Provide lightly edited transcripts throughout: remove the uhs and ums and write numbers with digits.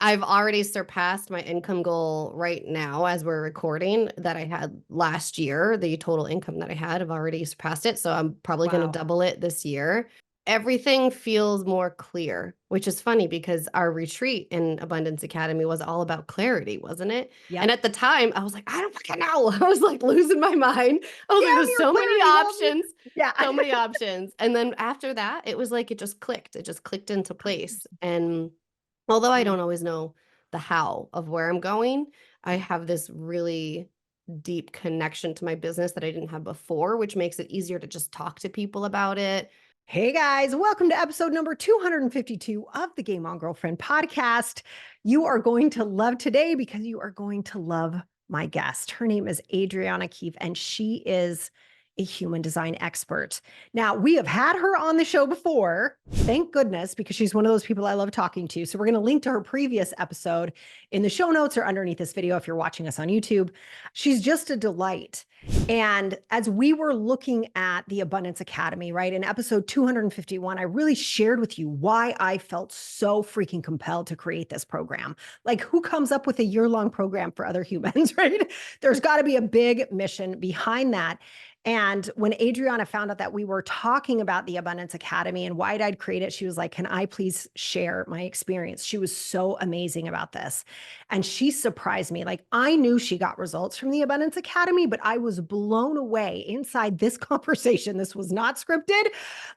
I've already surpassed my income goal right now as we're recording that I had last year. The total income that I had, I've already surpassed it. So I'm probably going to double it this year. Everything feels more clear, which is funny because our retreat in Abundance Academy was all about clarity, wasn't it? Yep. And at the time, I was like, I don't fucking know. I was like losing my mind. I was like, there's so many options. Yeah. So many options. And then after that, it was like it just clicked. It just clicked into place. And although I don't always know the how of where I'm going, I have this really deep connection to my business that I didn't have before, which makes it easier to just talk to people about it. Hey guys, welcome to episode number 252 of the Game On Girlfriend podcast. You are going to love today because you are going to love my guest. Her name is Adriana Keefe, and she is a human design expert. Now, we have had her on the show before, thank goodness, because she's one of those people I love talking to. So we're going to link to her previous episode in the show notes or underneath this video if you're watching us on YouTube. She's just a delight. And as we were looking at the Abundance Academy, right, in episode 251, I really shared with you why I felt so freaking compelled to create this program. Like, who comes up with a year-long program for other humans, right? There's got to be a big mission behind that. And when Adriana found out that we were talking about the Abundance Academy and why I'd create it, she was like, can I please share my experience? She was so amazing about this. And she surprised me. Like, I knew she got results from the Abundance Academy, but I was blown away inside this conversation. This was not scripted.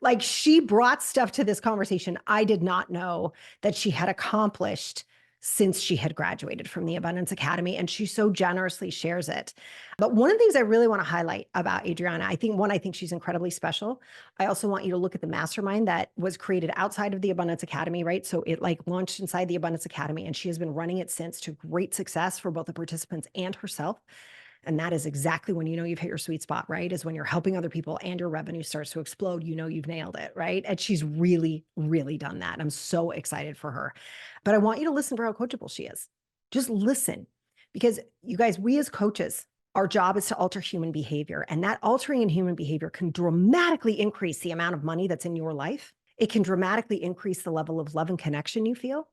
Like, she brought stuff to this conversation I did not know that she had accomplished since she had graduated from the Abundance Academy, and she so generously shares it. But one of the things I really want to highlight about Adriana, I think she's incredibly special. I also want you to look at the mastermind that was created outside of the Abundance Academy, right? So it like launched inside the Abundance Academy, and she has been running it since to great success for both the participants and herself. And that is exactly when you know you've hit your sweet spot, right? Is when you're helping other people and your revenue starts to explode. You know you've nailed it, right? And she's really, really done that. I'm so excited for her. But I want you to listen for how coachable she is. Just listen. Because you guys, we as coaches, our job is to alter human behavior. And that altering in human behavior can dramatically increase the amount of money that's in your life. It can dramatically increase the level of love and connection you feel.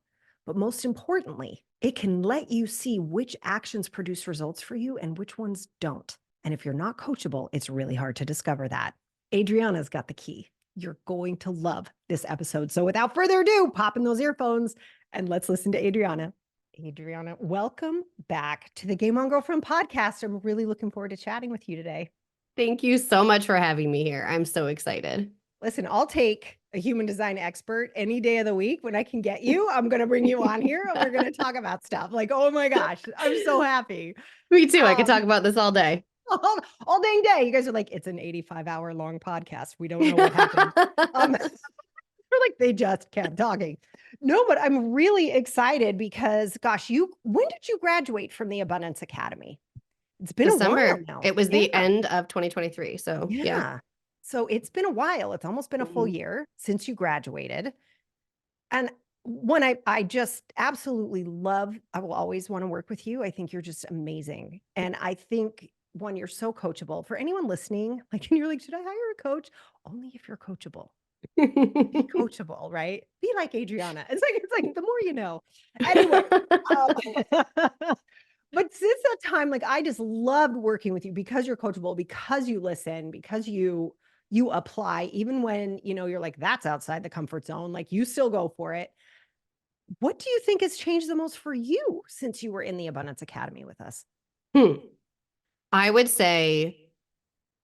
But most importantly, it can let you see which actions produce results for you and which ones don't. And if you're not coachable, it's really hard to discover that. Adriana's got the key. You're going to love this episode. So without further ado, pop in those earphones and let's listen to Adriana. Adriana, welcome back to the Game On Girlfriend podcast. I'm really looking forward to chatting with you today. Thank you so much for having me here. I'm so excited. Listen, I'll take a human design expert any day of the week when I can get you. I'm going to bring you on here and we're going to talk about stuff like, oh my gosh, I'm so happy. Me too. I could talk about this all day. All dang day. You guys are like, it's an 85-hour long podcast. We don't know what happened. We're like, they just kept talking. No, but I'm really excited because, gosh, when did you graduate from the Abundance Academy? It's been December. a while now. It was the end of 2023. So yeah. So it's been a while. It's almost been a full year since you graduated. And when I just absolutely love, I will always want to work with you. I think you're just amazing. And I think when you're so coachable, for anyone listening, like, and you're like, should I hire a coach? Only if you're coachable. Be coachable, right? Be like Adriana. It's like the more you know. Anyway, but since that time, like, I just loved working with you because you're coachable, because you listen, because you apply, even when, you know, you're like, that's outside the comfort zone, like you still go for it. What do you think has changed the most for you since you were in the Abundance Academy with us? I would say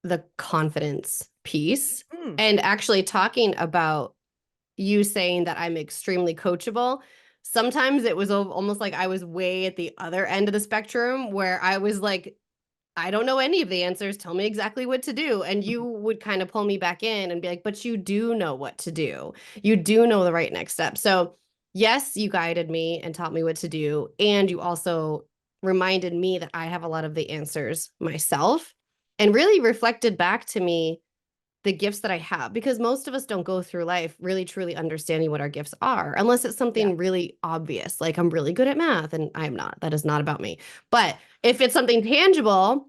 the confidence piece and actually talking about you saying that I'm extremely coachable. Sometimes it was almost like I was way at the other end of the spectrum where I was like, I don't know any of the answers. Tell me exactly what to do. And you would kind of pull me back in and be like, but you do know what to do. You do know the right next step. So yes, you guided me and taught me what to do. And you also reminded me that I have a lot of the answers myself and really reflected back to me the gifts that I have, because most of us don't go through life really truly understanding what our gifts are unless it's something really obvious. Like, I'm really good at math and I'm not. That is not about me. But if it's something tangible,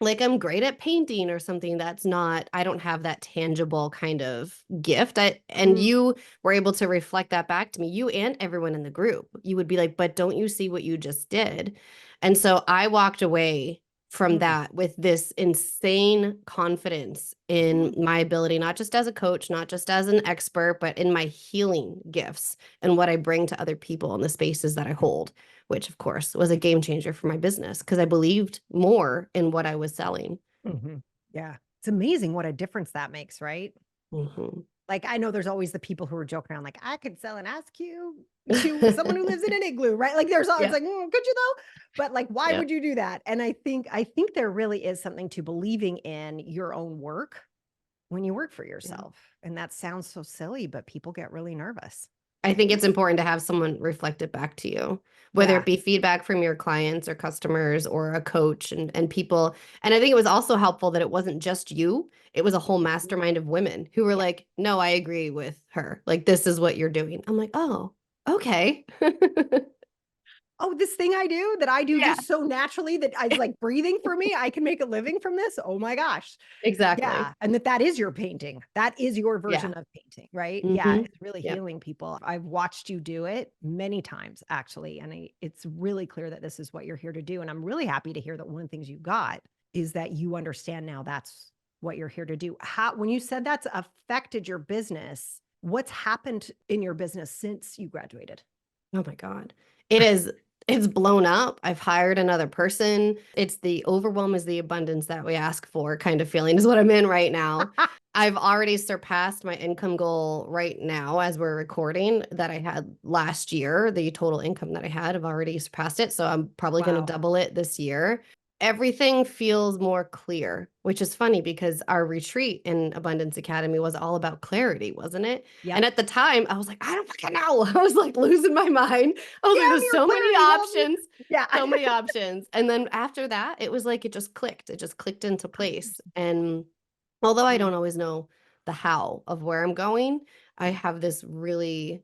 like I'm great at painting or something that's not, I don't have that tangible kind of gift. And Mm, you were able to reflect that back to me, you and everyone in the group. You would be like, but don't you see what you just did? And so I walked away from mm, that with this insane confidence in mm, my ability, not just as a coach, not just as an expert, but in my healing gifts and what I bring to other people in the spaces that I hold, which of course was a game changer for my business because I believed more in what I was selling. mhm. Yeah. It's amazing what a difference that makes, right? Mhm. Like, I know there's always the people who are joking around, like, I could sell an ice cube to someone who lives in an igloo, right? Like, there's always Yeah. like, could you though? But like, why Yeah. would you do that? And I think there really is something to believing in your own work when you work for Yeah. yourself. And that sounds so silly, but people get really nervous. I think it's important to have someone reflect it back to you, whether Yeah. it be feedback from your clients or customers or a coach and people. And I think it was also helpful that it wasn't just you. It was a whole Mhm. mastermind of women who were Yeah. like, no, I agree with her. Like, this is what you're doing. I'm like, oh, okay. Oh, this thing I do that I do Yeah, just so naturally that is like breathing for me. I can make a living from this. Oh my gosh. exactly. Yeah, and that is your painting. That is your Yeah. version of painting, right? Yeah, Hmm. it's really Yep. healing people. I've watched you do it many times actually, and it's really clear that this is what you're here to do, and I'm really happy to hear that one of the things you got is that you understand now that's what you're here to do. How when you said that's affected your business, what's happened in your business since you graduated? Oh my God. It's blown up. I've hired another person. It's the overwhelm is the abundance that we ask for kind of feeling is what I'm in right now. I've already surpassed my income goal right now as we're recording that I had last year. The total income that I had, I've already surpassed it. So I'm probably going to Wow. double it this year. Everything feels more clear, which is funny because our retreat in Abundance Academy was all about clarity, wasn't it? And Yep. at the time, I was like, I don't fucking know. I was like losing my mind. I was like, Damn there's your so many clarity, Walton. options, Yeah. so many options. And then after that, it was like it just clicked. It just clicked into place. And although I Mm, don't always know the how of where I'm going, I mm, have this really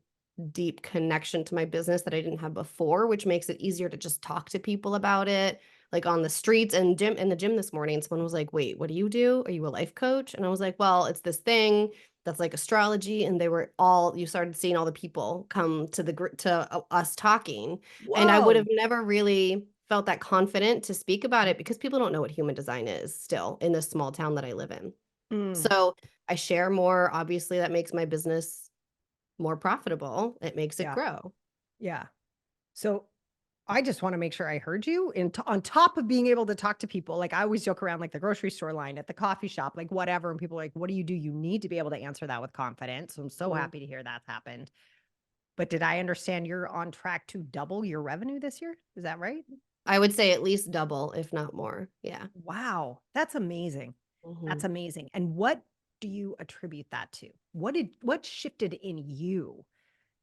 deep connection to my business that I didn't have before, which makes it easier to just talk to people about it. Like on the streets and gym in the gym this morning, someone was like, wait, what do you do? Are you a life coach? And I was like, well, it's this thing that's like astrology. And they were all, you started seeing all the people come to us talking. And I would Whoa. have never really felt that confident to speak about it because people don't know what human design is still in this small town that I live in. Mm, So I share more. Obviously, that makes my business more profitable. It makes it yeah. grow. Yeah. So I just want to make sure I heard you. And on top of being able to talk to people, like I always joke around, like the grocery store line, at the coffee shop, like whatever. And people are like, what do you do? You need to be able to answer that with confidence. So I'm so Mm. happy to hear that's happened. But did I understand you're on track to double your revenue this year? Is that right? I would say at least double, if not more. Yeah. Wow. That's amazing. That's Mhm. amazing. And what do you attribute that to? What shifted in you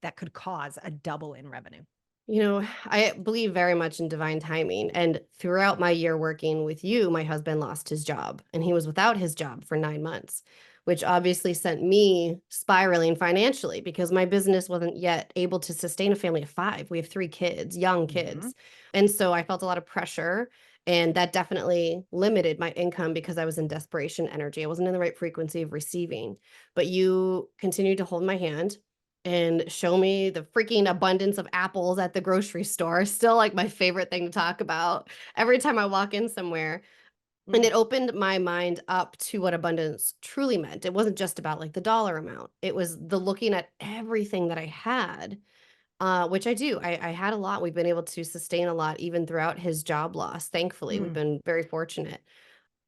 that could cause a double in revenue? I believe very much in divine timing. And throughout my year working with you, my husband lost his job and he was without his job for 9 months, which obviously sent me spiraling financially because my business wasn't yet able to sustain a family of five. We have three kids, young Mhm. kids. And so I felt a lot of pressure. And that definitely limited my income because I was in desperation energy. I wasn't in the right frequency of receiving. But you continued to hold my hand and show me the freaking abundance of apples at the grocery store. Still like my favorite thing to talk about every time I walk in somewhere. And Mm, it opened my mind up to what abundance truly meant. It wasn't just about like the dollar amount. It was the looking at everything that I had, which I do. I had a lot. We've been able to sustain a lot even throughout his job loss. Thankfully, we've mm, been very fortunate.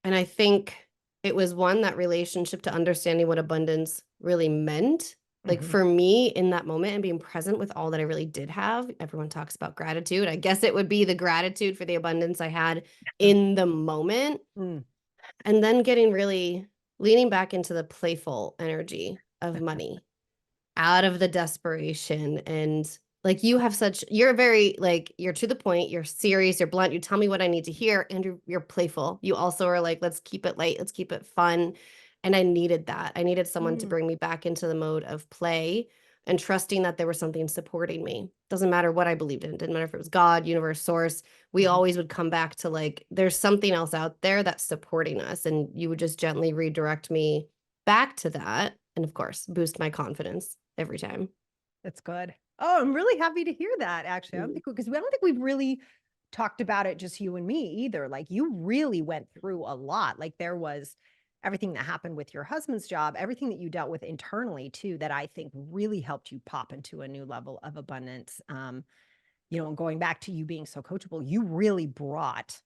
And I think it was one, that relationship to understanding what abundance really meant. Like mhm. for me in that moment and being present with all that I really did have. Everyone talks about gratitude. I guess it would be the gratitude for the abundance I had in the moment. Mm, And then getting really leaning back into the playful energy of money out of the desperation. And like you're very like, you're to the point, you're serious, you're blunt, you tell me what I need to hear, and you're playful. You also are like, let's keep it light, let's keep it fun. And I needed that. I needed someone to mm, bring me back into the mode of play and trusting that there was something supporting me. Doesn't matter what I believed in. Didn't matter if it was God, universe, source. We always would come back to like, there's something else out there that's supporting us. And you would just gently redirect me back to that. And of course, boost my confidence every time. That's good. Oh, I'm really happy to hear that, actually. Mm. Because I don't think we've really talked about it, just you and me either. Like, you really went through a lot. Like, there was everything that happened with your husband's job, everything that you dealt with internally too, that I think really helped you pop into a new level of abundance. And going back to you being so coachable, you really brought,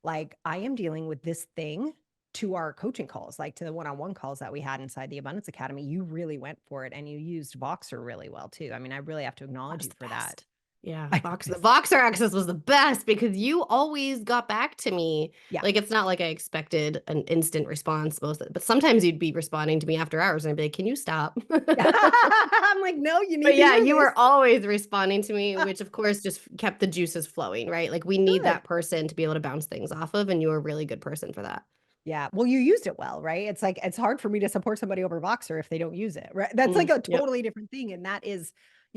like, I am dealing with this thing to our coaching calls, like to the one-on-one calls that we had inside the Abundance Academy. You really went for it, and you used Voxer really well too. I mean, I really have to acknowledge you for that. Yeah, the Voxer access was the best because you always got back to me. Yeah. Like, it's not like I expected an instant response but sometimes you'd be responding to me after hours and I'd be like, can you stop? I'm like, no, you need But to yeah, hear you this. were always responding to me, which of course just kept the juices flowing, right? Like, we need that person to be able to bounce things off of, and you were a really good person for that. Yeah. Well, you used it well, right? It's like, it's hard for me to support somebody over Voxer if they don't use it, right? That's like a Yep. totally different thing. And that is,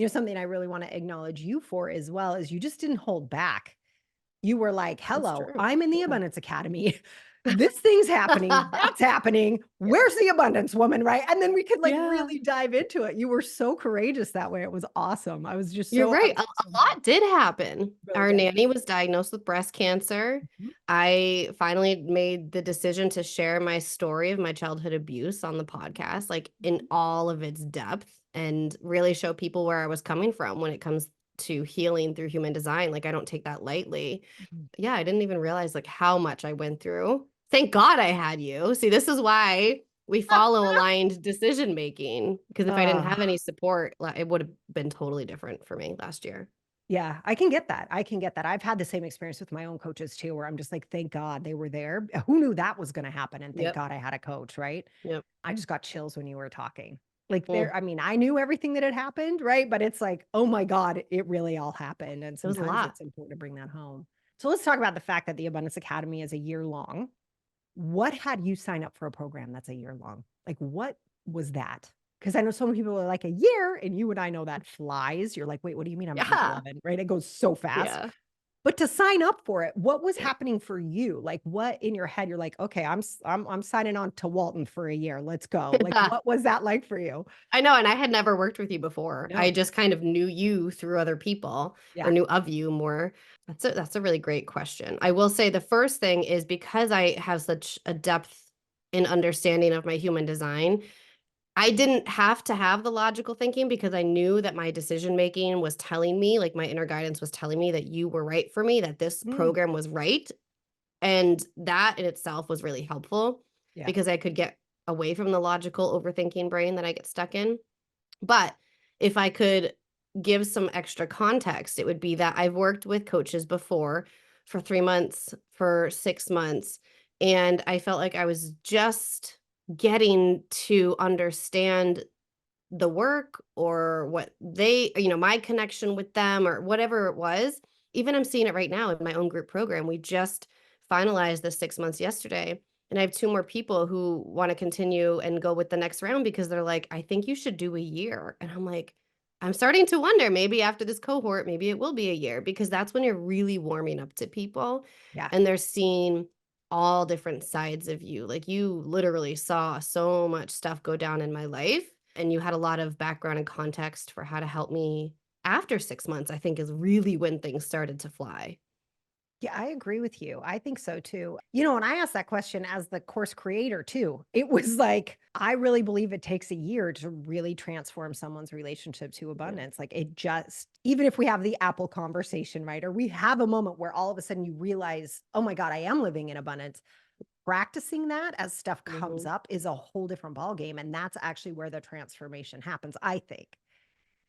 something I really want to acknowledge you for as well, is you just didn't hold back. You were like, hello, I'm in the Abundance Academy. This thing's happening. That's happening. Where's the abundance woman? Right. And then we could like really dive into it. You were so courageous that way. It was awesome. I was just You're so, right. A lot did happen. Really Our did. nanny was diagnosed with breast cancer. I finally made the decision to share my story of my childhood abuse on the podcast, like in all of its depth, and really show people where I was coming from when it comes to healing through human design. Like, I don't take that lightly. Yeah, I didn't even realize like how much I went through. Thank God I had you. See, this is why we follow aligned decision making, because if I didn't have any support, it would have been totally different for me last year. Yeah, I can get that. I can get that. I've had the same experience with my own coaches too, where I'm just like, thank God they were there. Who knew that was going to happen? And thank God I had a coach, right? Yep. I just got chills when you were talking. Like, Mm. I mean, I knew everything that had happened, right? But it's like, oh my God, it really all happened. And It was a sometimes lot. it's important to bring that home. So let's talk about the fact that the Abundance Academy is a year long. What had you sign up for a program that's a year long? Like, what was that? Because I know some people are like a year, and you and I know that flies. You're like, wait, what do you mean I'm at week Yeah. 11, right? It goes so fast. Yeah. But to sign up for it, what was happening for you? Like, what in your head, you're like, okay, I'm signing on to Walton for a year. Let's go. Like, what was that like for you? I know. And I had never worked with you before. I No. just kind of knew you through other people, Yeah. or knew of you more. That's a really great question. I will say the first thing is, because I have such a depth in understanding of my human design, I didn't have to have the logical thinking, because I knew that my decision making was telling me, like my inner guidance was telling me that you were right for me, that this program was right. And that in itself was really helpful, Yeah. because I could get away from the logical overthinking brain that I get stuck in. But if I could give some extra context, it would be that I've worked with coaches before for 3 months, for 6 months, and I felt like I was just getting to understand the work, or what they, my connection with them, or whatever it was. Even I'm seeing it right now in my own group program. We just finalized the 6 months yesterday. And I have two more people who want to continue and go with the next round, because they're like, I think you should do a year. And I'm like, I'm starting to wonder, maybe after this cohort, maybe it will be a year, because that's when you're really warming up to people, Yeah. and they're seeing all different sides of you. Like, you literally saw so much stuff go down in my life, and you had a lot of background and context for how to help me after 6 months, I think is really when things started to fly. Yeah, I agree with you. I think so too. And I asked that question as the course creator too. It was like, I really believe it takes a year to really transform someone's relationship to abundance. Like, it just, even if we have the Apple conversation, right? Or we have a moment where all of a sudden you realize, oh my God, I am living in abundance. Practicing that as stuff comes up is a whole different ballgame. And that's actually where the transformation happens, I think.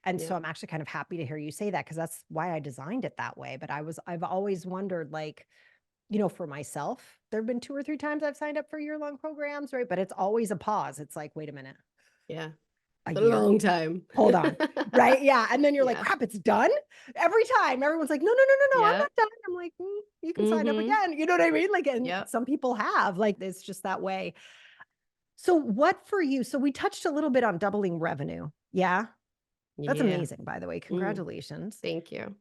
And so I'm actually kind of happy to hear you say that, because that's why I designed it that way. But I've always wondered, like, for myself, there have been 2 or 3 times I've signed up for year-long programs, right? But it's always a pause. It's like, wait a minute, Yeah. a A year? long time. Hold on. Right. Yeah. And then you're like, Yeah. crap, it's done every time. Everyone's like, no, no, no, no, no, I'm Yeah. not done. I'm like, you can sign up again. You know what I mean? Like, and Yep. some people have, like, it's just that way. So what for you? So we touched a little bit on doubling revenue. Yeah. That's Yeah. amazing, by the way. Mm, Congratulations. thank you.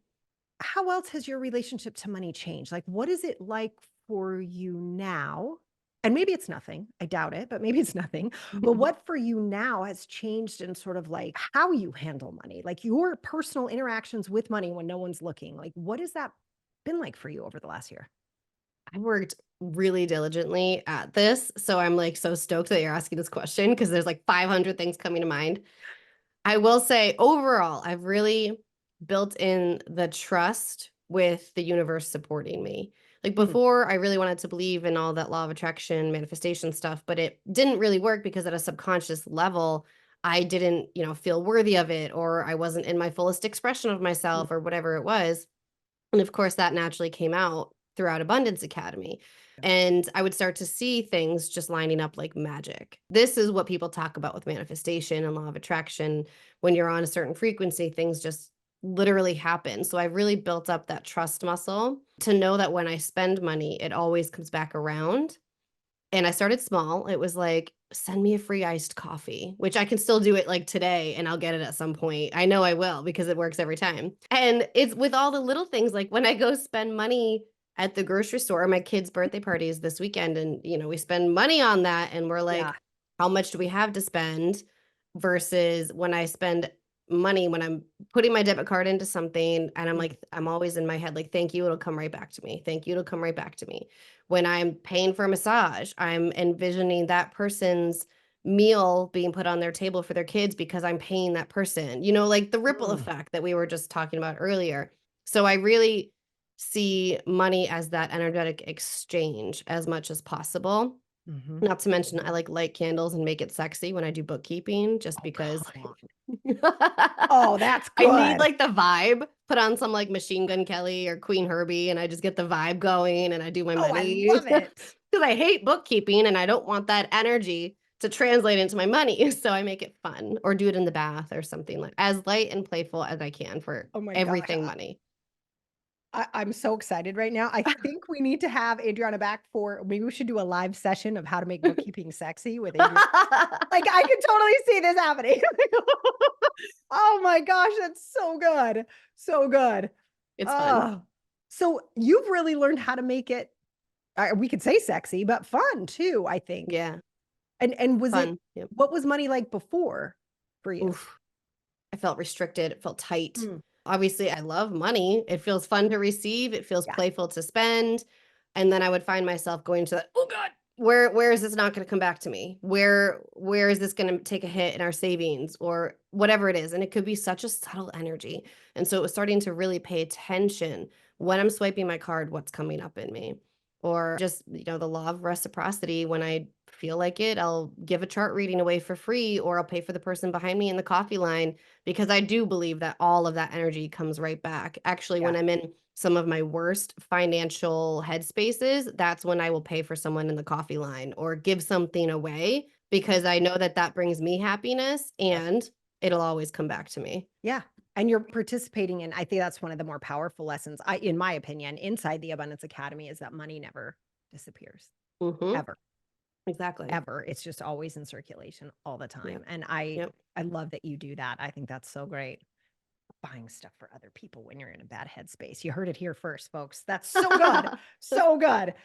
How else has your relationship to money changed? Like, what is it like for you now? And maybe it's nothing. I doubt it, but maybe it's nothing. But what for you now has changed in sort of like how you handle money, like your personal interactions with money when no one's looking? Like, what has that been like for you over the last year? I worked really diligently at this, so I'm like so stoked that you're asking this question because there's like 500 things coming to mind. I will say overall, I've really built in the trust with the universe supporting me. Like Mm, before, I really wanted to believe in all that law of attraction, manifestation stuff, but it didn't really work because at a subconscious level, I didn't, feel worthy of it, or I wasn't in my fullest expression of mm, myself, or whatever it was. And of course, that naturally came out throughout Abundance Academy. yeah. And I would start to see things just lining up like magic. This is what people talk about with manifestation and law of attraction. When you're on a certain frequency, things just literally happen. So I really built up that trust muscle to know that when I spend money, it always comes back around. And I started small. It was like, send me a free iced coffee, which I can still do it like today and I'll get it at some point. I know I will because it works every time. And it's with all the little things like when I go spend money at the grocery store, my kid's birthday party is this weekend and we spend money on that and we're Yeah. like, how much do we have to spend versus when I spend money when I'm putting my debit card into something and I'm Mm, like I'm always in my head like thank you it'll come right back to me. Thank you it'll come right back to me. When I'm paying for a massage, I'm envisioning that person's meal being put on their table for their kids because I'm paying that person, like the ripple mm, effect that we were just talking about earlier. So I really see money as that energetic exchange as much as possible. mhm. Not to mention, I like light candles and make it sexy when I do bookkeeping just Oh, because come on. Oh, that's I need good. like the vibe, put on some like Machine Gun Kelly or Queen Herbie, and I just get the vibe going and I do my Oh, I money love it. because I hate bookkeeping and I don't want that energy to translate into my money. So I make it fun or do it in the bath or something like as light and playful as I can for Oh my gosh. everything money. I'm so excited right now. I think we need to have Adriana back for maybe we should do a live session of how to make bookkeeping sexy with Adriana. Like I can totally see this happening. Oh my gosh, that's so good. So good. It's fun. Oh. So you've really learned how to make it we could say sexy, but fun too, I think. Yeah, And was it fun. Yep. what was money like before for you? Oof. I felt restricted. It felt tight. Mm, Obviously, I love money. It feels fun to receive. It feels yeah. playful to spend. And then I would find myself going to that, oh God, where is this not going to come back to me? Where is this going to take a hit in our savings or whatever it is? And it could be such a subtle energy. And so it was starting to really pay attention when I'm swiping my card, what's coming up in me. Or just, the law of reciprocity. When I feel like it, I'll give a chart reading away for free, or I'll pay for the person behind me in the coffee line because I do believe that all of that energy comes right back. Actually, Yeah. when I'm in some of my worst financial headspaces, that's when I will pay for someone in the coffee line or give something away because I know that that brings me happiness Yep. and it'll always come back to me. Yeah. And you're participating in I think that's one of the more powerful lessons in my opinion inside the Abundance Academy is that money never disappears Mhm. ever. Exactly. Ever. It's just always in circulation all the time. Yep. And I Yep. I love that you do that. I think that's so great. Buying stuff for other people when you're in a bad headspace. You heard it here first, folks. That's so good. So good.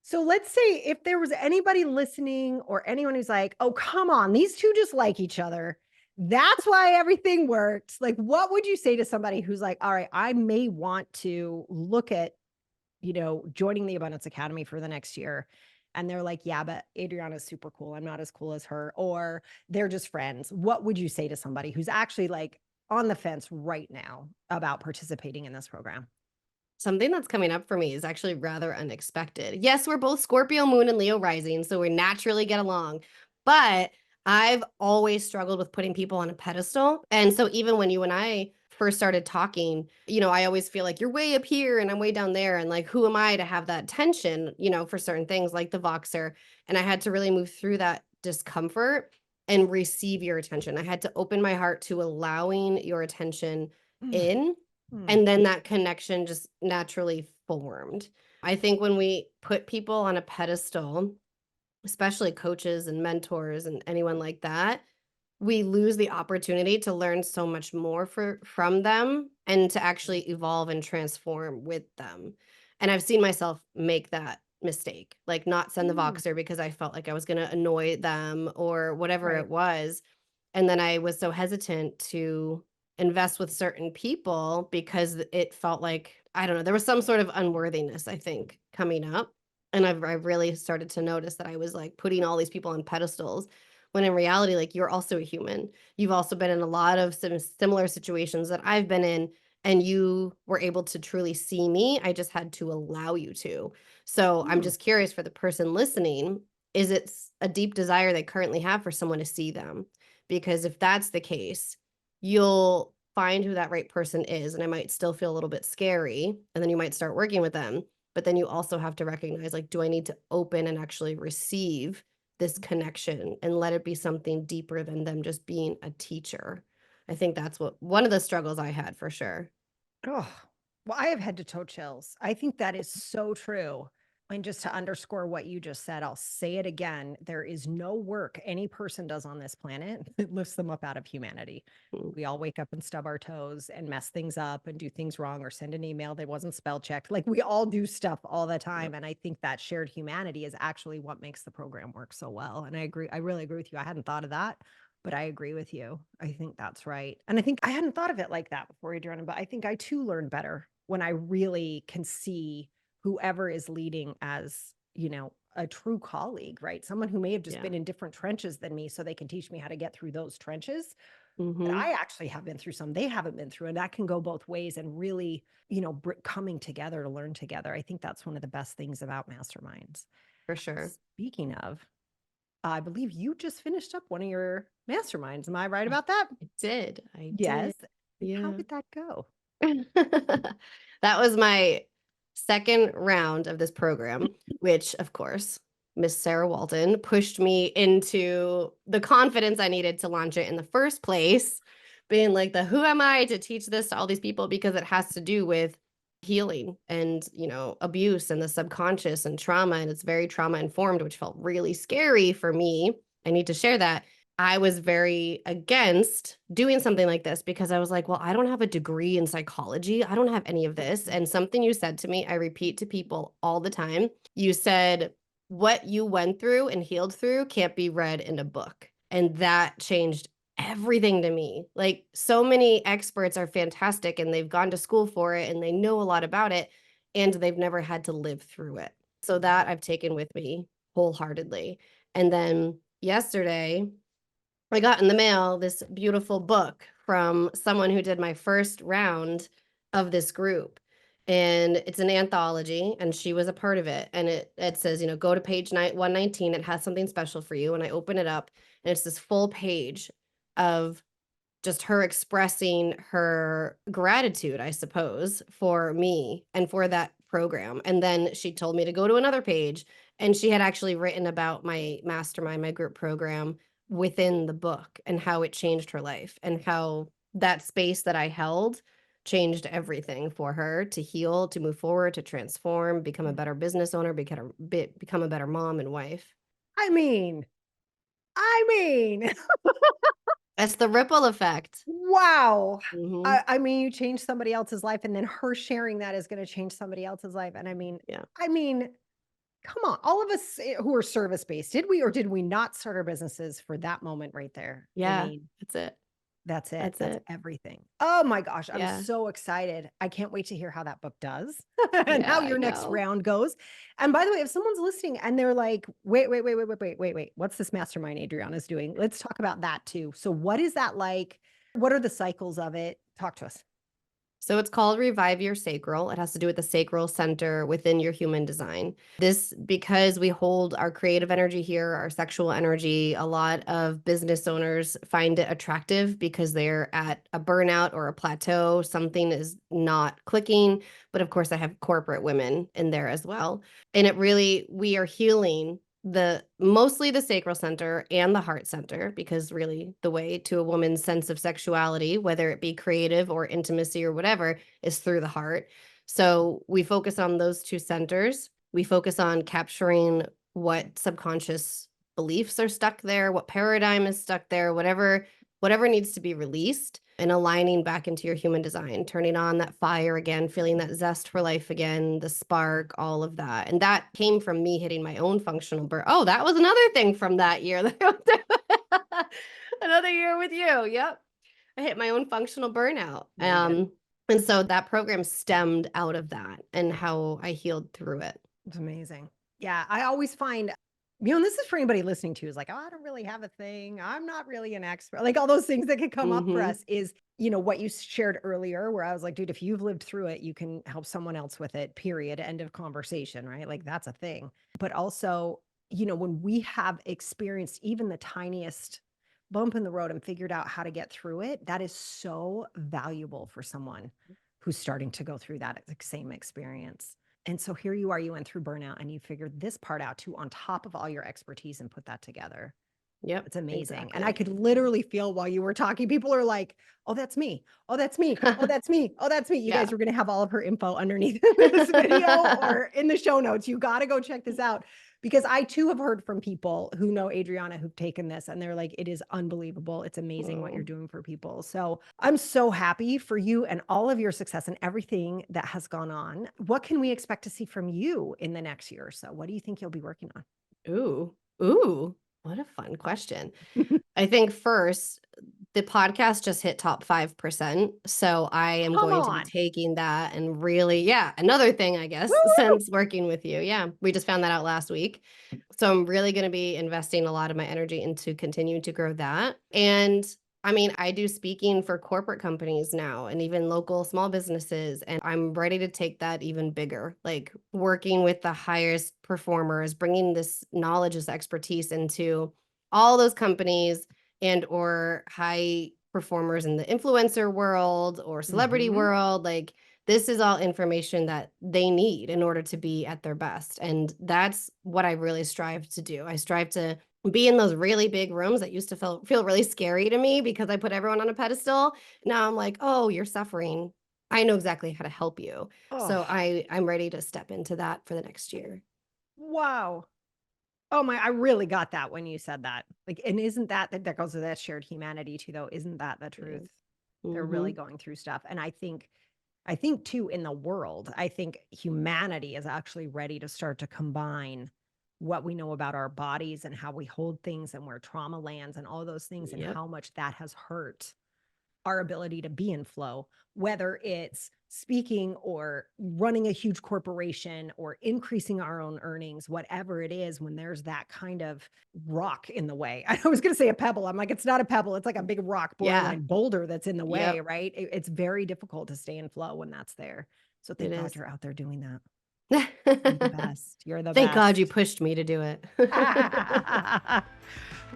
So let's say if there was anybody listening or anyone who's like, "Oh, come on, these two just like each other. That's why everything works." Like, what would you say to somebody who's like, "All right, I may want to look at joining the Abundance Academy for the next year. And they're like, yeah, but Adriana's super cool. I'm not as cool as her. Or they're just friends. What would you say to somebody who's actually like on the fence right now about participating in this program? Something that's coming up for me is actually rather unexpected. Yes, we're both Scorpio moon and Leo rising, so we naturally get along. But I've always struggled with putting people on a pedestal. And so even when you and I first started talking, I always feel like you're way up here and I'm way down there. And like, who am I to have that tension, for certain things like the Voxer? And I had to really move through that discomfort and receive your attention. I had to open my heart to allowing your attention Mm, in, mm, and then that connection just naturally formed. I think when we put people on a pedestal, especially coaches and mentors and anyone like that, we lose the opportunity to learn so much more from them and to actually evolve and transform with them. And I've seen myself make that mistake, like not send the Mm, Voxer because I felt like I was going to annoy them or whatever right. it was. And then I was so hesitant to invest with certain people because it felt like, I don't know, there was some sort of unworthiness, I think, coming up. And I've really started to notice that I was like putting all these people on pedestals when in reality, like you're also a human. You've also been in a lot of similar situations that I've been in, and you were able to truly see me. I just had to allow you to. So I'm Mm. just curious for the person listening, is it a deep desire they currently have for someone to see them? Because if that's the case, you'll find who that right person is. And it might still feel a little bit scary. And then you might start working with them. But then you also have to recognize, like, do I need to open and actually receive this connection and let it be something deeper than them just being a teacher? I think that's what one of the struggles I had for sure. Oh, well, I have head to toe chills. I think that is so true. And just to underscore what you just said, I'll say it again. There is no work any person does on this planet that lifts them up out of humanity. Mm, We all wake up and stub our toes and mess things up and do things wrong or send an email that wasn't spell checked. Like we all do stuff all the yep, time. And I think that shared humanity is actually what makes the program work so well. And I agree. I really agree with you. I hadn't thought of that, but I agree with you. I think that's right. And I think I hadn't thought of it like that before, Adriana, but I think I too learn better when I really can see whoever is leading as, a true colleague, right? Someone who may have just yeah. been in different trenches than me so they can teach me how to get through those trenches. But Hmm. I actually have been through some they haven't been through, and that can go both ways and really, coming together to learn together. I think that's one of the best things about masterminds. For sure. Speaking of, I believe you just finished up one of your masterminds. Am I right I about that? I did. I Yes. did. How Yeah. did that go? That was my second round of this program, which, of course, Miss Sarah Walton pushed me into the confidence I needed to launch it in the first place, being like, the who am I to teach this to all these people? Because it has to do with healing and, abuse and the subconscious and trauma. And it's very trauma informed, which felt really scary for me. I need to share that. I was very against doing something like this because I was like, well, I don't have a degree in psychology. I don't have any of this. And something you said to me, I repeat to people all the time. You said, what you went through and healed through can't be read in a book. And that changed everything to me. Like, so many experts are fantastic and they've gone to school for it and they know a lot about it, and they've never had to live through it. So that I've taken with me wholeheartedly. And then yesterday, I got in the mail this beautiful book from someone who did my first round of this group. And it's an anthology, and she was a part of it. And it says, go to page 119. It has something special for you. And I open it up, and it's this full page of just her expressing her gratitude, I suppose, for me and for that program. And then she told me to go to another page, and she had actually written about my mastermind, my group program within the book and how it changed her life and how that space that I held changed everything for her to heal, to move forward, to transform, become a better business owner, become a better mom and wife. I mean, I mean, That's the ripple effect. wow. Hmm. I mean, you changed somebody else's life, and then her sharing that is going to change somebody else's life. And Yeah. I mean, come on, all of us who are service based, did we or did we not start our businesses for that moment right there? I Yeah. mean, That's it. that's it. That's That's it. everything. Oh my gosh, I'm Yeah. so excited. I can't wait to hear how that book does and Yeah, how I your next know. round goes. And by the way, if someone's listening and they're like, wait, what's this mastermind Adriana's doing? Let's talk about that too. So, what is that like? What are the cycles of it? Talk to us. So it's called Revive Your Sacral. It has to do with the sacral center within your human design. This, because we hold our creative energy here, our sexual energy, a lot of business owners find it attractive because they're at a burnout or a plateau. Something is not clicking. But of course, I have corporate women in there as well. And we are healing mostly the sacral center and the heart center, because really the way to a woman's sense of sexuality, whether it be creative or intimacy or whatever, is through the heart. So we focus on those two centers. We focus on capturing what subconscious beliefs are stuck there, what paradigm is stuck there, whatever needs to be released, and aligning back into your human design, turning on that fire again, feeling that zest for life again, the spark, all of that. And that came from me hitting my own functional burn. Oh, that was another thing from that year. Another year with you. Yep. I hit my own functional burnout. And so that program stemmed out of that and how I healed through it. It's amazing. Yeah. I always find, and this is for anybody listening to, is like, oh, I don't really have a thing. I'm not really an expert. Like all those things that can come up for us is, what you shared earlier, where I was like, dude, if you've lived through it, you can help someone else with it, period. End of conversation, right? Like that's a thing. But also, when we have experienced even the tiniest bump in the road and figured out how to get through it, that is so valuable for someone who's starting to go through that same experience. And so here you are, you went through burnout and you figured this part out too, on top of all your expertise, and put that together. Yep. It's amazing. Exactly. And I could literally feel while you were talking, people are like, oh, that's me. Oh, that's me. Oh, that's me. Oh, that's me. You guys are going to have all of her info underneath this video or in the show notes. You got to go check this out, because I too have heard from people who know Adriana who've taken this and they're like, it is unbelievable. It's amazing what you're doing for people. So I'm so happy for you and all of your success and everything that has gone on. What can we expect to see from you in the next year or so? What do you think you'll be working on? Ooh, what a fun question. I think first, the podcast just hit top 5%. So I am going to be taking that and really, another thing, I guess, since working with you. Yeah, we just found that out last week. So I'm really going to be investing a lot of my energy into continuing to grow that. And I mean, I do speaking for corporate companies now and even local small businesses, and I'm ready to take that even bigger, like working with the highest performers, bringing this knowledge, this expertise into all those companies and or high performers in the influencer world or celebrity world. Like this is all information that they need in order to be at their best. And that's what I really strive to do. I strive to be in those really big rooms that used to feel really scary to me because I put everyone on a pedestal. Now I'm like, oh, you're suffering. I know exactly how to help you. So I'm ready to step into that for the next year. Wow. Oh my, I really got that when you said that. Like, and isn't that goes to that shared humanity too, though? Isn't that the truth? They're really going through stuff. And I think too, in the world, I think humanity is actually ready to start to combine what we know about our bodies and how we hold things and where trauma lands and all those things and how much that has hurt our ability to be in flow, whether it's speaking or running a huge corporation or increasing our own earnings, whatever it is, when there's that kind of rock in the way. I was going to say a pebble. I'm like, it's not a pebble. It's like a big rock, borderline boulder that's in the way, right? It's very difficult to stay in flow when that's there. So thank God you're out there doing that. You're the best. You're the best. Thank God you pushed me to do it.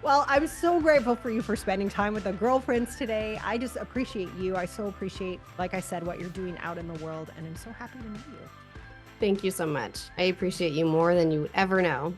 Well, I'm so grateful for you for spending time with the girlfriends today. I just appreciate you. I so appreciate, like I said, what you're doing out in the world, and I'm so happy to meet you. Thank you so much. I appreciate you more than you would ever know.